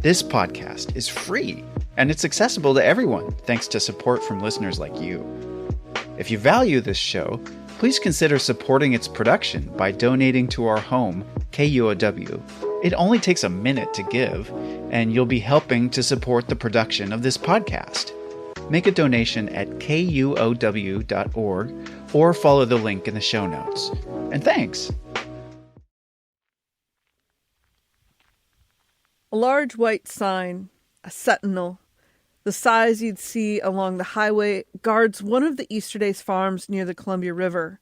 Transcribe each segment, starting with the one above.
This podcast is free, and it's accessible to everyone thanks to support from listeners like you. If you value this show, please consider supporting its production by donating to our home, KUOW. It only takes a minute to give, and you'll be helping to support the production of this podcast. Make a donation at kuow.org or follow the link in the show notes. And thanks! A large white sign, a sentinel, the size you'd see along the highway, guards one of the Easterday's farms near the Columbia River.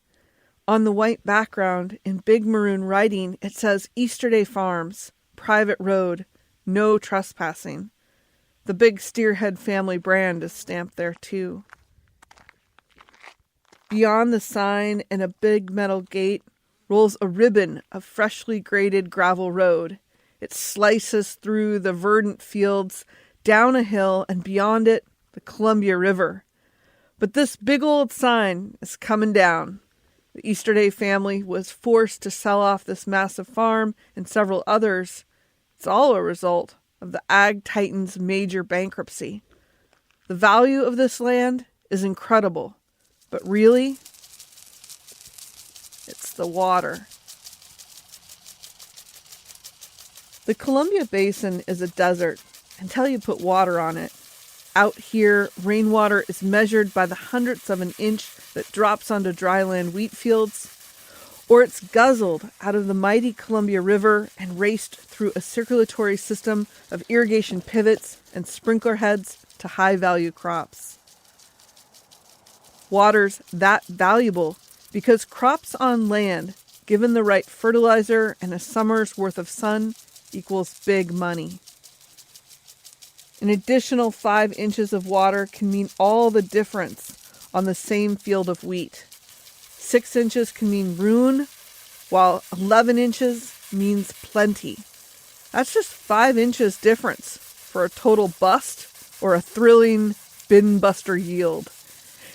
On the white background, in big maroon writing, it says Easterday Farms, private road, no trespassing. The big Steerhead family brand is stamped there too. Beyond the sign and a big metal gate rolls a ribbon of freshly graded gravel road. It slices through the verdant fields, down a hill, and beyond it, the Columbia River. But this big old sign is coming down. The Easterday family was forced to sell off this massive farm and several others. It's all a result of the Ag Titan's major bankruptcy. The value of this land is incredible, but really, it's the water. The Columbia Basin is a desert until you put water on it. Out here, rainwater is measured by the hundredths of an inch that drops onto dryland wheat fields, or it's guzzled out of the mighty Columbia River and raced through a circulatory system of irrigation pivots and sprinkler heads to high-value crops. Water's that valuable because crops on land, given the right fertilizer and a summer's worth of sun, equals big money. An additional 5 inches of water can mean all the difference on the same field of wheat. 6 inches can mean ruin, while 11 inches means plenty. That's just 5 inches difference for a total bust or a thrilling bin buster yield.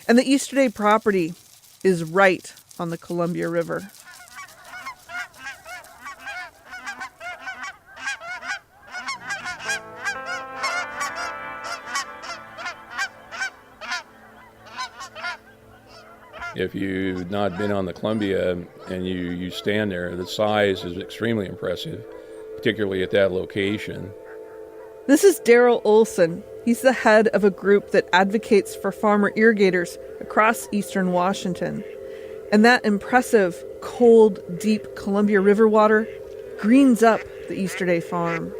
And the Easterday property is right on the Columbia River. If you've not been on the Columbia and you stand there, the size is extremely impressive, particularly at that location. This is Daryl Olson. He's the head of a group that advocates for farmer irrigators across eastern Washington. And that impressive, cold, deep Columbia River water greens up the Easterday farm.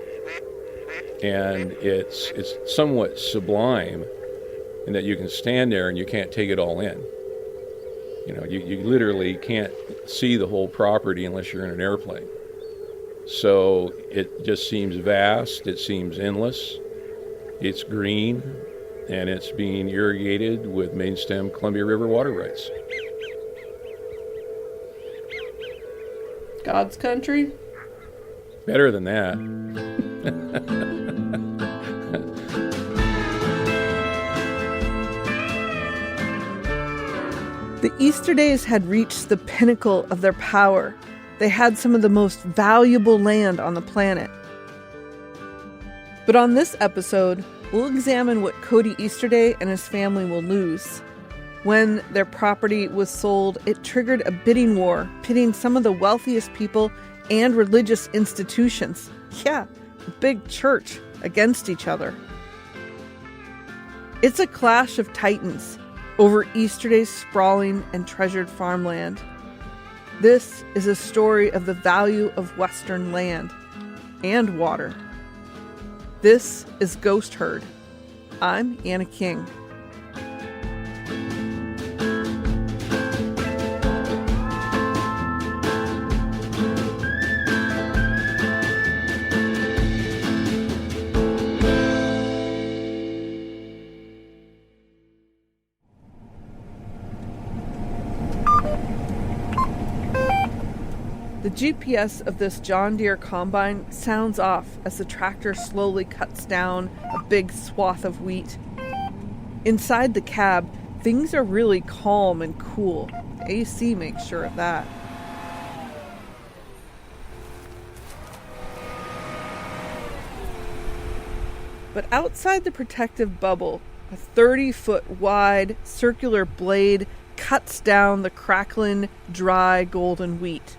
And it's somewhat sublime in that you can stand there and you can't take it all in. You know, you literally can't see the whole property unless you're in an airplane. So it just seems vast, it seems endless, it's green, and it's being irrigated with main stem Columbia River water rights. God's country? Better than that. The Easterdays had reached the pinnacle of their power. They had some of the most valuable land on the planet. But on this episode, we'll examine what Cody Easterday and his family will lose. When their property was sold, it triggered a bidding war, pitting some of the wealthiest people and religious institutions, the big church, against each other. It's a clash of titans over Easterday's sprawling and treasured farmland. This is a story of the value of Western land and water. This is Ghost Herd. I'm Anna King. The GPS of this John Deere combine sounds off as the tractor slowly cuts down a big swath of wheat. Inside the cab, things are really calm and cool. The AC makes sure of that. But outside the protective bubble, a 30-foot wide circular blade cuts down the crackling, dry golden wheat.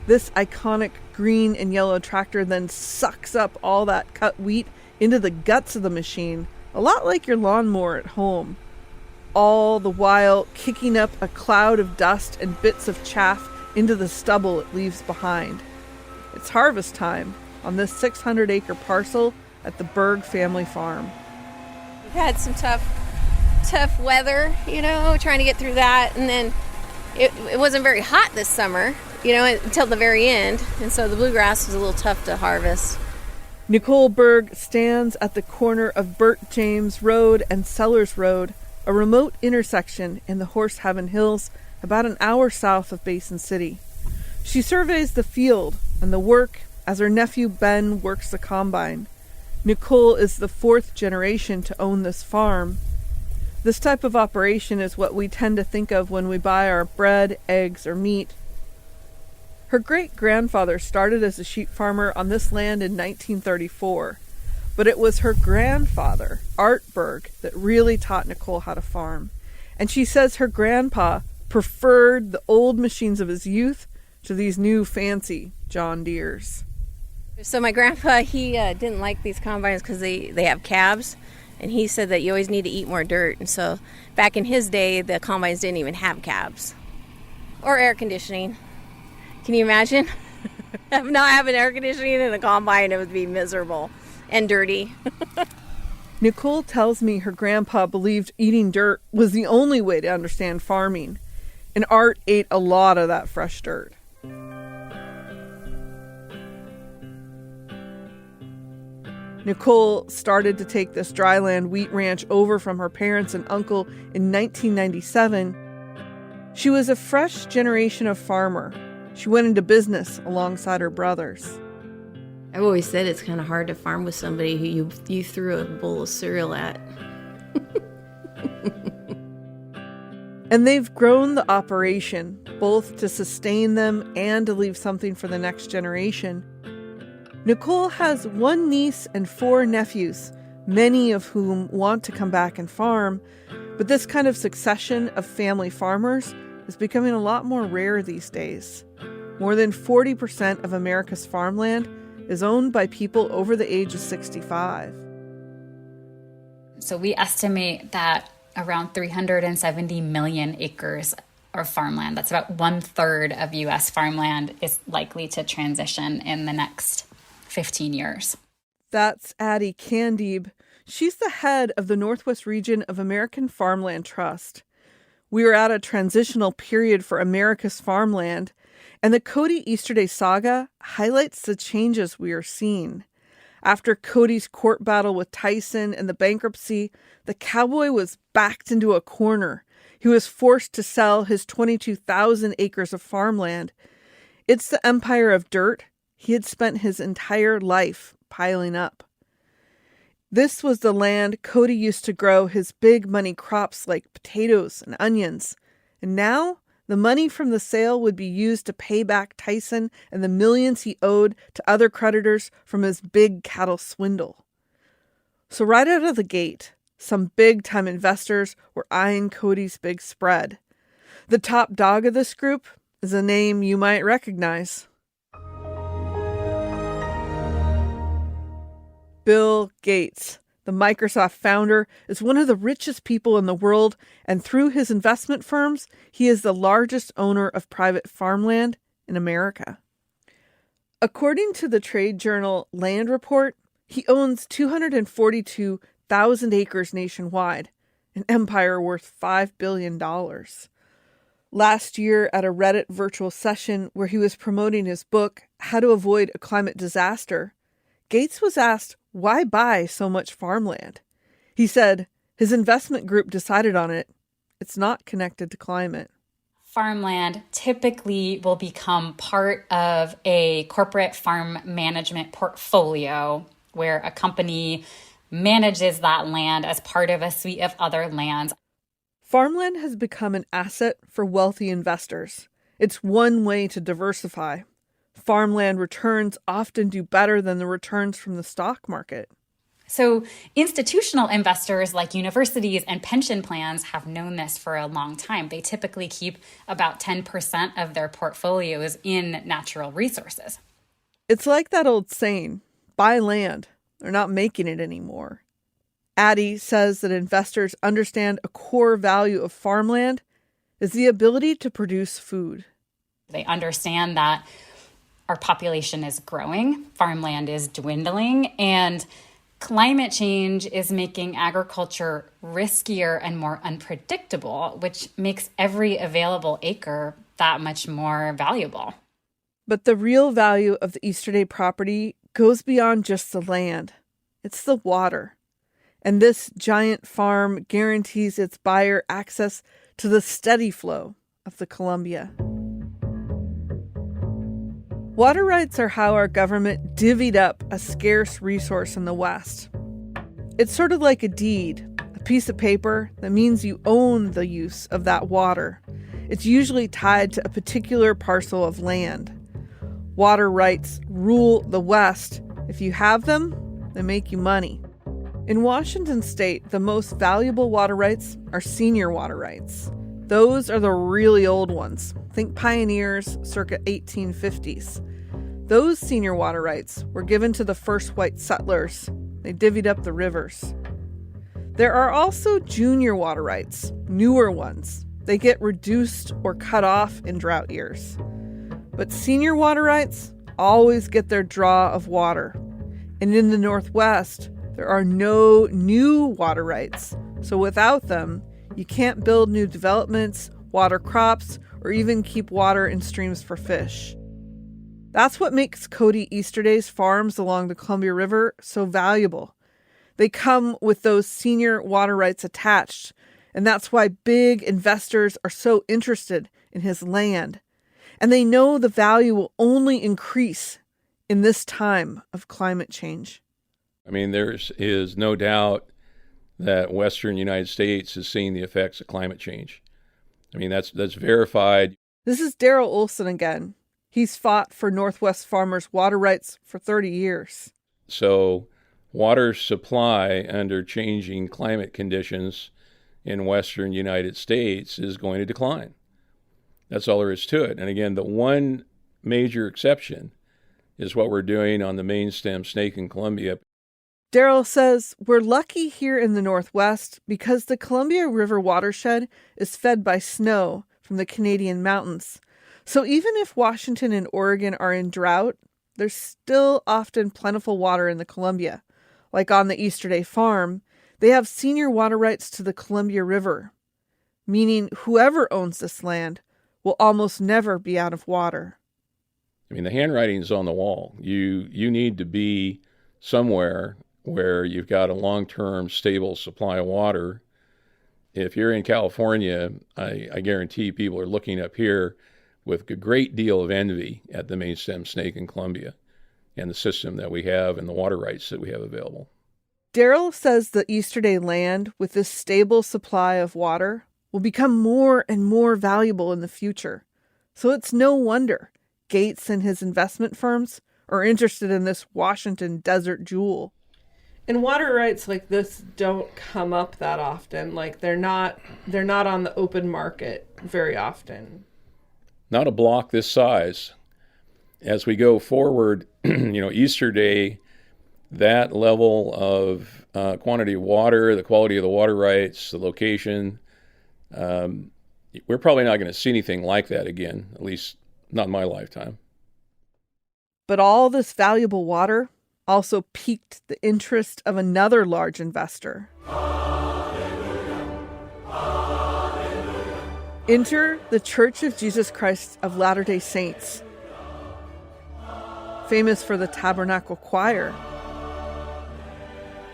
This iconic green and yellow tractor then sucks up all that cut wheat into the guts of the machine, a lot like your lawnmower at home. All the while kicking up a cloud of dust and bits of chaff into the stubble it leaves behind. It's harvest time on this 600-acre parcel at the Berg family farm. We've had some tough weather, trying to get through that. And then it wasn't very hot this summer, until the very end. And so the bluegrass was a little tough to harvest. Nicole Berg stands at the corner of Burt James Road and Sellers Road, a remote intersection in the Horse Heaven Hills, about an hour south of Basin City. She surveys the field and the work as her nephew Ben works the combine. Nicole is the fourth generation to own this farm. This type of operation is what we tend to think of when we buy our bread, eggs, or meat. Her great-grandfather started as a sheep farmer on this land in 1934, but it was her grandfather, Art Berg, that really taught Nicole how to farm. And she says her grandpa preferred the old machines of his youth to these new fancy John Deeres. So my grandpa, he didn't like these combines because they have calves, and he said that you always need to eat more dirt. And so back in his day, the combines didn't even have calves or air conditioning. Can you imagine? Not having air conditioning in a combine, it would be miserable and dirty. Nicole tells me her grandpa believed eating dirt was the only way to understand farming, and Art ate a lot of that fresh dirt. Nicole started to take this dryland wheat ranch over from her parents and uncle in 1997. She was a fresh generation of farmer. She went into business alongside her brothers. I've always said it's kind of hard to farm with somebody who you threw a bowl of cereal at. And they've grown the operation, both to sustain them and to leave something for the next generation. Nicole has one niece and four nephews, many of whom want to come back and farm, but this kind of succession of family farmers is becoming a lot more rare these days. More than 40% of America's farmland is owned by people over the age of 65. So we estimate that around 370 million acres of farmland, that's about 1/3 of U.S. farmland, is likely to transition in the next 15 years. That's Addie Candeeb. She's the head of the Northwest Region of American Farmland Trust. We are at a transitional period for America's farmland, and the Cody Easterday saga highlights the changes we are seeing. After Cody's court battle with Tyson and the bankruptcy, the cowboy was backed into a corner. He was forced to sell his 22,000 acres of farmland. It's the empire of dirt he had spent his entire life piling up. This was the land Cody used to grow his big money crops like potatoes and onions. And now, the money from the sale would be used to pay back Tyson and the millions he owed to other creditors from his big cattle swindle. So right out of the gate, some big-time investors were eyeing Cody's big spread. The top dog of this group is a name you might recognize. Bill Gates, the Microsoft founder, is one of the richest people in the world, and through his investment firms, he is the largest owner of private farmland in America. According to the trade journal Land Report, he owns 242,000 acres nationwide, an empire worth $5 billion. Last year, at a Reddit virtual session where he was promoting his book, How to Avoid a Climate Disaster, Gates was asked, why buy so much farmland? He said his investment group decided on it. It's not connected to climate. Farmland typically will become part of a corporate farm management portfolio where a company manages that land as part of a suite of other lands. Farmland has become an asset for wealthy investors. It's one way to diversify. Farmland returns often do better than the returns from the stock market. So institutional investors like universities and pension plans have known this for a long time. They typically keep about 10% of their portfolios in natural resources. It's like that old saying, buy land. They're not making it anymore. Addie says that investors understand a core value of farmland is the ability to produce food. They understand that our population is growing, farmland is dwindling, and climate change is making agriculture riskier and more unpredictable, which makes every available acre that much more valuable. But the real value of the Easterday property goes beyond just the land. It's the water. And this giant farm guarantees its buyer access to the steady flow of the Columbia. Water rights are how our government divvied up a scarce resource in the West. It's sort of like a deed, a piece of paper that means you own the use of that water. It's usually tied to a particular parcel of land. Water rights rule the West. If you have them, they make you money. In Washington state, the most valuable water rights are senior water rights. Those are the really old ones. Think pioneers circa 1850s. Those senior water rights were given to the first white settlers. They divvied up the rivers. There are also junior water rights, newer ones. They get reduced or cut off in drought years. But senior water rights always get their draw of water. And in the Northwest, there are no new water rights. So without them, you can't build new developments, water crops, or even keep water in streams for fish. That's what makes Cody Easterday's farms along the Columbia River so valuable. They come with those senior water rights attached, and that's why big investors are so interested in his land. And they know the value will only increase in this time of climate change. I mean, there is no doubt that Western United States is seeing the effects of climate change. I mean, that's verified. This is Daryl Olson again. He's fought for Northwest farmers' water rights for 30 years. So water supply under changing climate conditions in Western United States is going to decline. That's all there is to it. And again, the one major exception is what we're doing on the main stem snake in Columbia. Daryl says we're lucky here in the Northwest because the Columbia River watershed is fed by snow from the Canadian mountains. So even if Washington and Oregon are in drought, there's still often plentiful water in the Columbia. Like on the Easterday farm, they have senior water rights to the Columbia River, meaning whoever owns this land will almost never be out of water. I mean, the handwriting's on the wall. You need to be somewhere where you've got a long-term stable supply of water. If you're in California, I guarantee people are looking up here with a great deal of envy at the main stem snake in Columbia and the system that we have and the water rights that we have available. Daryl says the Easterday land with this stable supply of water will become more and more valuable in the future. So it's no wonder Gates and his investment firms are interested in this Washington desert jewel. And water rights like this don't come up that often. Like they're not on the open market very often. Not a block this size. As we go forward, Easterday, that level of quantity of water, the quality of the water rights, the location, we're probably not going to see anything like that again, at least not in my lifetime. But all this valuable water also piqued the interest of another large investor. Hallelujah. Hallelujah. Enter the Church of Jesus Christ of Latter-day Saints, famous for the Tabernacle Choir,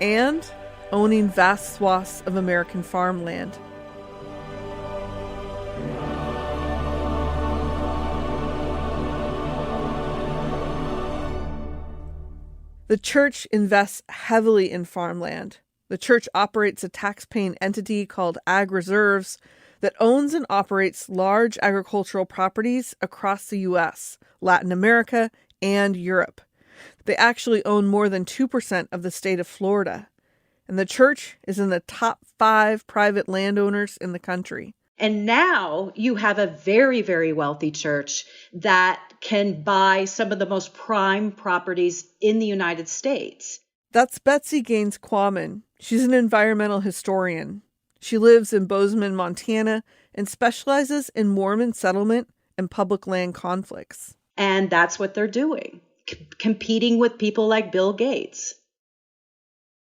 and owning vast swaths of American farmland. The church invests heavily in farmland. The church operates a tax-paying entity called Ag Reserves that owns and operates large agricultural properties across the U.S., Latin America, and Europe. They actually own more than 2% of the state of Florida. And the church is in the top 5 private landowners in the country. And now you have a very, very wealthy church that can buy some of the most prime properties in the United States. That's Betsy Gaines Quammen. She's an environmental historian. She lives in Bozeman, Montana, and specializes in Mormon settlement and public land conflicts. And that's what they're doing, competing with people like Bill Gates.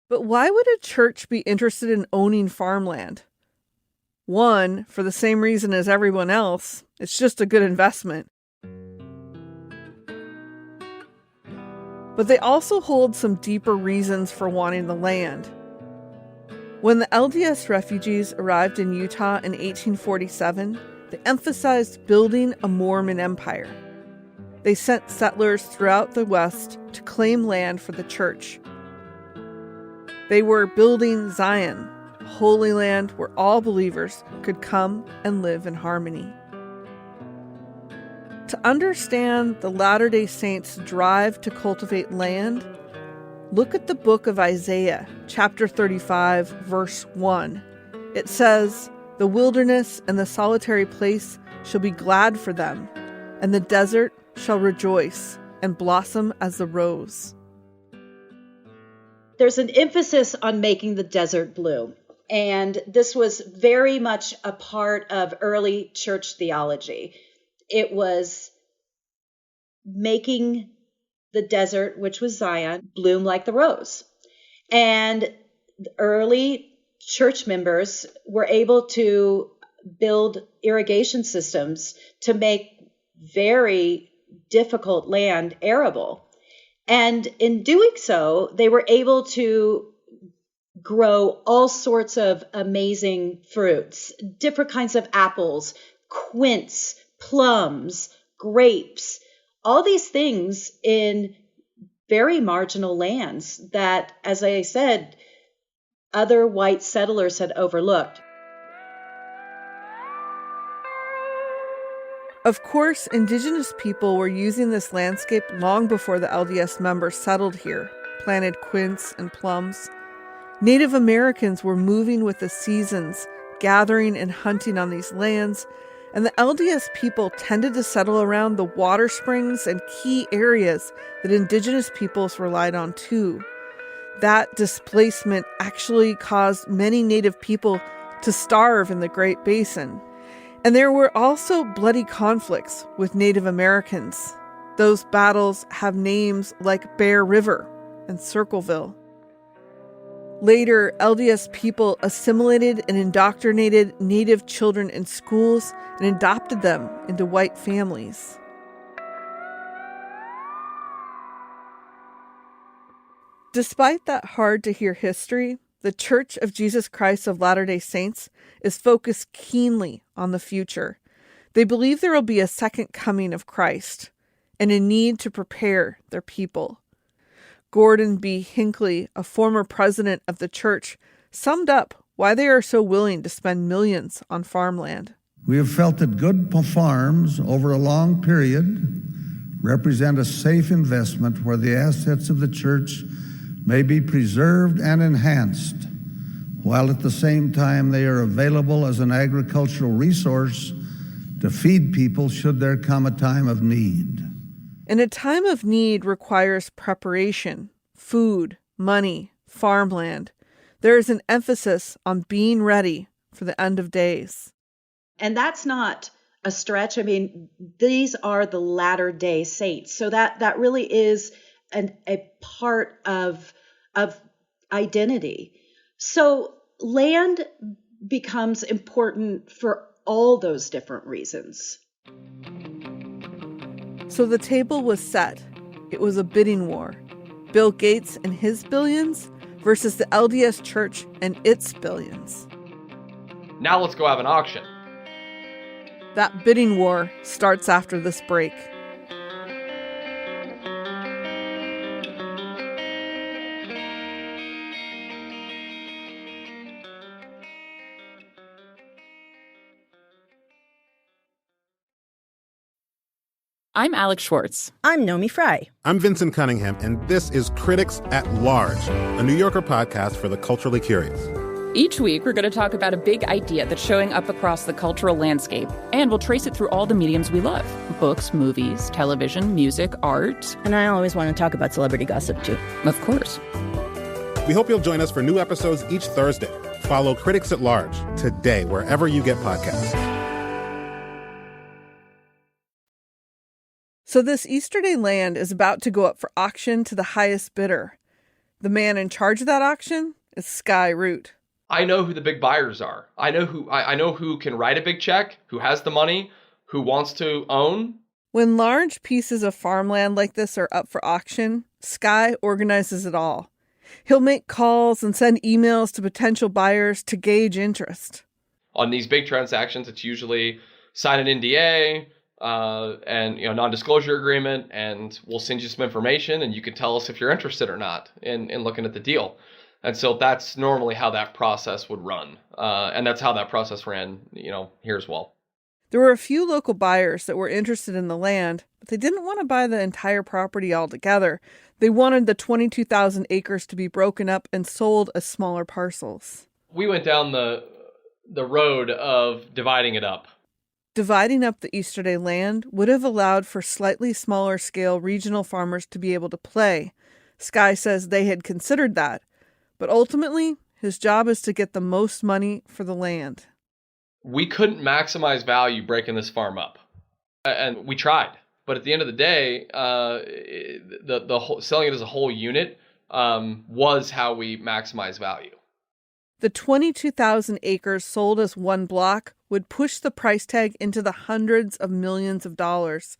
But why would a church be interested in owning farmland? One, for the same reason as everyone else, it's just a good investment. But they also hold some deeper reasons for wanting the land. When the LDS refugees arrived in Utah in 1847, they emphasized building a Mormon empire. They sent settlers throughout the West to claim land for the church. They were building Zion, a holy land where all believers could come and live in harmony. To understand the Latter-day Saints' drive to cultivate land, look at the book of Isaiah, chapter 35, verse 1. It says, "The wilderness and the solitary place shall be glad for them, and the desert shall rejoice and blossom as the rose." There's an emphasis on making the desert bloom. And this was very much a part of early church theology. It was making the desert, which was Zion, bloom like the rose. And the early church members were able to build irrigation systems to make very difficult land arable. And in doing so, they were able to grow all sorts of amazing fruits, different kinds of apples, quince, plums, grapes, all these things in very marginal lands that, as I said, other white settlers had overlooked. Of course, indigenous people were using this landscape long before the LDS members settled here, planted quince and plums. Native Americans were moving with the seasons, gathering and hunting on these lands, and the LDS people tended to settle around the water springs and key areas that indigenous peoples relied on too. That displacement actually caused many native people to starve in the Great Basin. And there were also bloody conflicts with Native Americans. Those battles have names like Bear River and Circleville. Later, LDS people assimilated and indoctrinated Native children in schools and adopted them into white families. Despite that hard-to-hear history, the Church of Jesus Christ of Latter-day Saints is focused keenly on the future. They believe there will be a second coming of Christ and a need to prepare their people. Gordon B. Hinckley, a former president of the church, summed up why they are so willing to spend millions on farmland. We have felt that good farms over a long period represent a safe investment where the assets of the church may be preserved and enhanced, while at the same time they are available as an agricultural resource to feed people should there come a time of need. And a time of need requires preparation, food, money, farmland. There is an emphasis on being ready for the end of days. And that's not a stretch. I mean, these are the Latter-day Saints. So that really is a part of identity. So land becomes important for all those different reasons. So the table was set. It was a bidding war. Bill Gates and his billions versus the LDS Church and its billions. Now let's go have an auction. That bidding war starts after this break. I'm Alex Schwartz. I'm Nomi Fry. I'm Vincent Cunningham, and this is Critics at Large, a New Yorker podcast for the culturally curious. Each week, we're going to talk about a big idea that's showing up across the cultural landscape, and we'll trace it through all the mediums we love. Books, movies, television, music, art. And I always want to talk about celebrity gossip, too. Of course. We hope you'll join us for new episodes each Thursday. Follow Critics at Large today, wherever you get podcasts. So this Easterday land is about to go up for auction to the highest bidder. The man in charge of that auction is Sky Root. I know who the big buyers are. I know who can write a big check, who has the money, who wants to own. When large pieces of farmland like this are up for auction, Sky organizes it all. He'll make calls and send emails to potential buyers to gauge interest. On these big transactions, it's usually sign an NDA, and non-disclosure agreement, and we'll send you some information, and you can tell us if you're interested or not in looking at the deal. And so that's normally how that process would run, and that's how that process ran, here as well. There were a few local buyers that were interested in the land, but they didn't want to buy the entire property altogether. They wanted the 22,000 acres to be broken up and sold as smaller parcels. We went down the road of dividing it up. Dividing up the Easterday land would have allowed for slightly smaller scale regional farmers to be able to play. Sky says they had considered that, but ultimately his job is to get the most money for the land. We couldn't maximize value breaking this farm up, and we tried. But at the end of the day, the whole, selling it as a whole unit was how we maximize value. The 22,000 acres sold as one block would push the price tag into the hundreds of millions of dollars.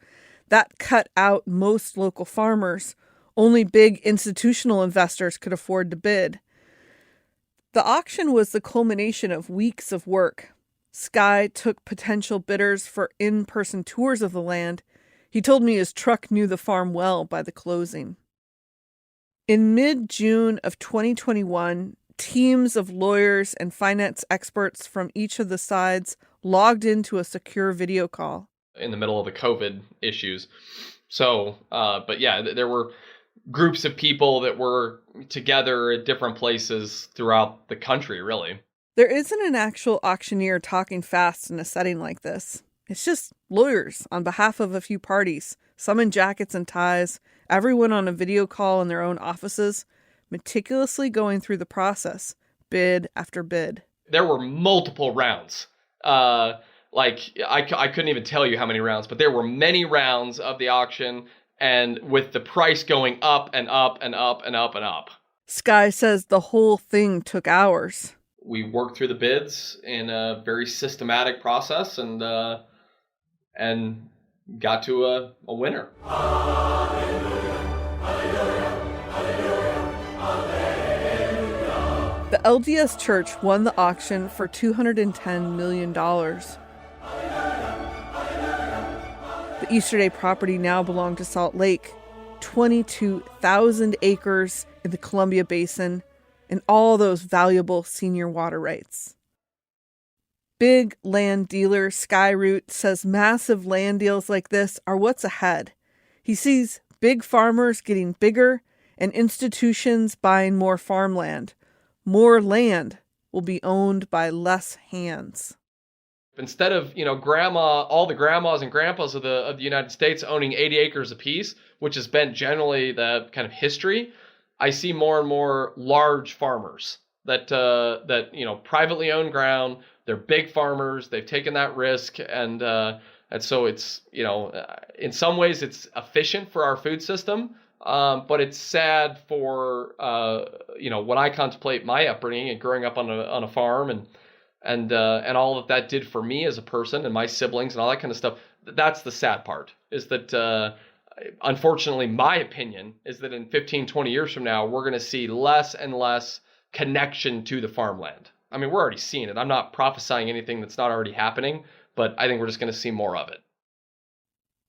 That cut out most local farmers. Only big institutional investors could afford to bid. The auction was the culmination of weeks of work. Sky took potential bidders for in-person tours of the land. He told me his truck knew the farm well by the closing. In mid-June of 2021, teams of lawyers and finance experts from each of the sides logged into a secure video call. In the middle of the COVID issues. So, but yeah, there were groups of people that were together at different places throughout the country, really. There isn't an actual auctioneer talking fast in a setting like this. It's just lawyers on behalf of a few parties, some in jackets and ties, everyone on a video call in their own offices, meticulously going through the process, bid after bid. There were multiple rounds. I couldn't even tell you how many rounds, but there were many rounds of the auction, and with the price going up and up and up and up and up. Sky says the whole thing took hours. We worked through the bids in a very systematic process and got to a winner. The LDS Church won the auction for $210 million. The Easterday property now belonged to Salt Lake, 22,000 acres in the Columbia Basin, and all those valuable senior water rights. Big land dealer Sky Root says massive land deals like this are what's ahead. He sees big farmers getting bigger and institutions buying more farmland. More land will be owned by less hands. Instead of, all the grandmas and grandpas of the United States owning 80 acres apiece, which has been generally the kind of history, I see more and more large farmers that privately own ground. They're big farmers. They've taken that risk, and so it's in some ways it's efficient for our food system, but it's sad for when I contemplate my upbringing and growing up on a farm and all that did for me as a person and my siblings and all that kind of stuff. That's the sad part, is that unfortunately, my opinion is that in 15, 20 years from now, we're going to see less and less connection to the farmland. I mean, we're already seeing it. I'm not prophesying anything that's not already happening, but I think we're just going to see more of it.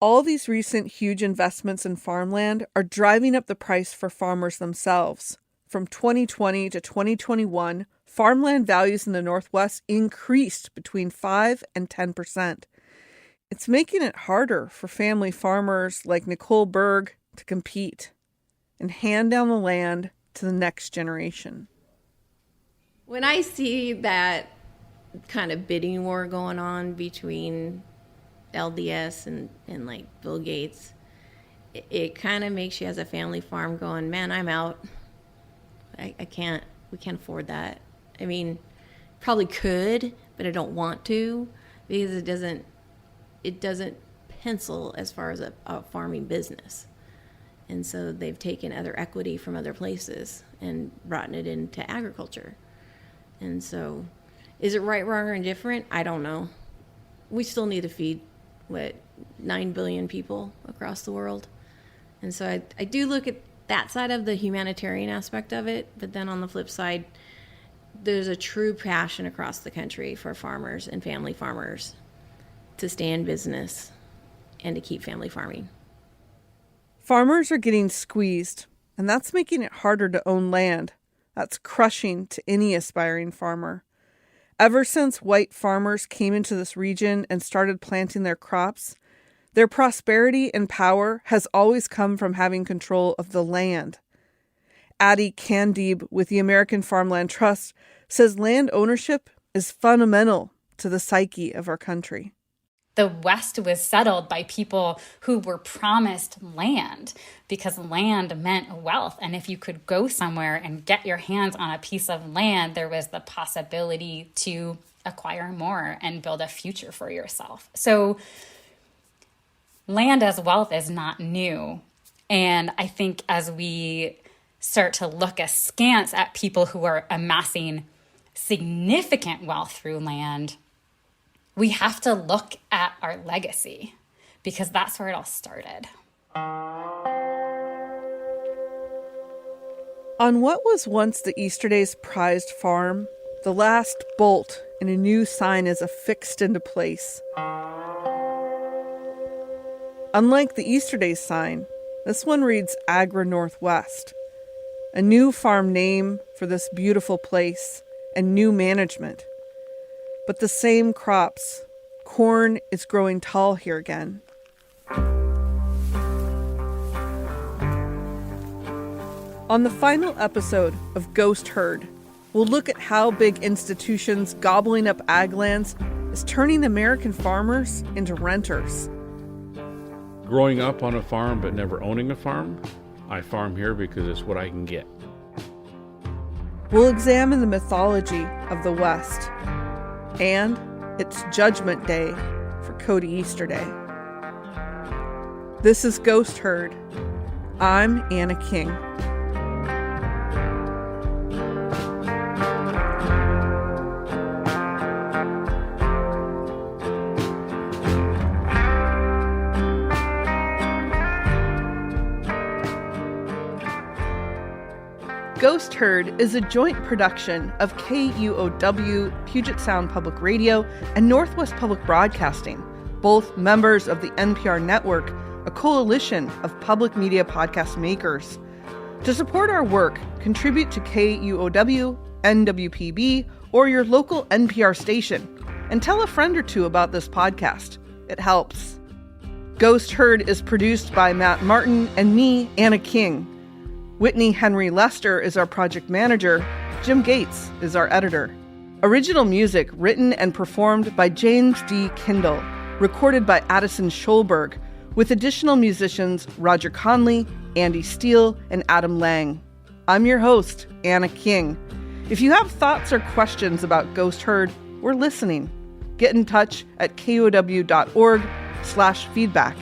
All these recent huge investments in farmland are driving up the price for farmers themselves. From 2020 to 2021, farmland values in the Northwest increased between 5 and 10%. It's making it harder for family farmers like Nicole Berg to compete and hand down the land to the next generation. When I see that kind of bidding war going on between LDS and like Bill Gates, it kind of makes you as a family farm going, man, I'm out. We can't afford that. I mean, probably could, but I don't want to, because it doesn't pencil as far as a farming business. And so they've taken other equity from other places and brought it into agriculture. And so is it right, wrong, or indifferent? I don't know. We still need to feed, 9 billion people across the world. And so I do look at that side of the humanitarian aspect of it, but then on the flip side, there's a true passion across the country for farmers and family farmers to stay in business and to keep family farming. Farmers are getting squeezed, and that's making it harder to own land. That's crushing to any aspiring farmer. Ever since white farmers came into this region and started planting their crops, their prosperity and power has always come from having control of the land. Addie Candib with the American Farmland Trust says land ownership is fundamental to the psyche of our country. The West was settled by people who were promised land because land meant wealth. And if you could go somewhere and get your hands on a piece of land, there was the possibility to acquire more and build a future for yourself. So land as wealth is not new. And I think as we start to look askance at people who are amassing significant wealth through land, we have to look at our legacy because that's where it all started. On what was once the Easterday's prized farm, the last bolt in a new sign is affixed into place. Unlike the Easterday's sign, this one reads Agra Northwest, a new farm name for this beautiful place and new management. But the same crops. Corn is growing tall here again. On the final episode of Ghost Herd, we'll look at how big institutions gobbling up ag lands is turning American farmers into renters. Growing up on a farm but never owning a farm, I farm here because it's what I can get. We'll examine the mythology of the West. And it's Judgment Day for Cody Easterday. This is Ghost Herd. I'm Anna King. Ghost Herd is a joint production of KUOW, Puget Sound Public Radio, and Northwest Public Broadcasting, both members of the NPR Network, a coalition of public media podcast makers. To support our work, contribute to KUOW, NWPB, or your local NPR station, and tell a friend or two about this podcast. It helps. Ghost Herd is produced by Matt Martin and me, Anna King. Whitney Henry Lester is our project manager. Jim Gates is our editor. Original music written and performed by James D. Kindle, recorded by Addison Scholberg, with additional musicians Roger Conley, Andy Steele, and Adam Lang. I'm your host, Anna King. If you have thoughts or questions about Ghost Herd, we're listening. Get in touch at KUOW.org/feedback.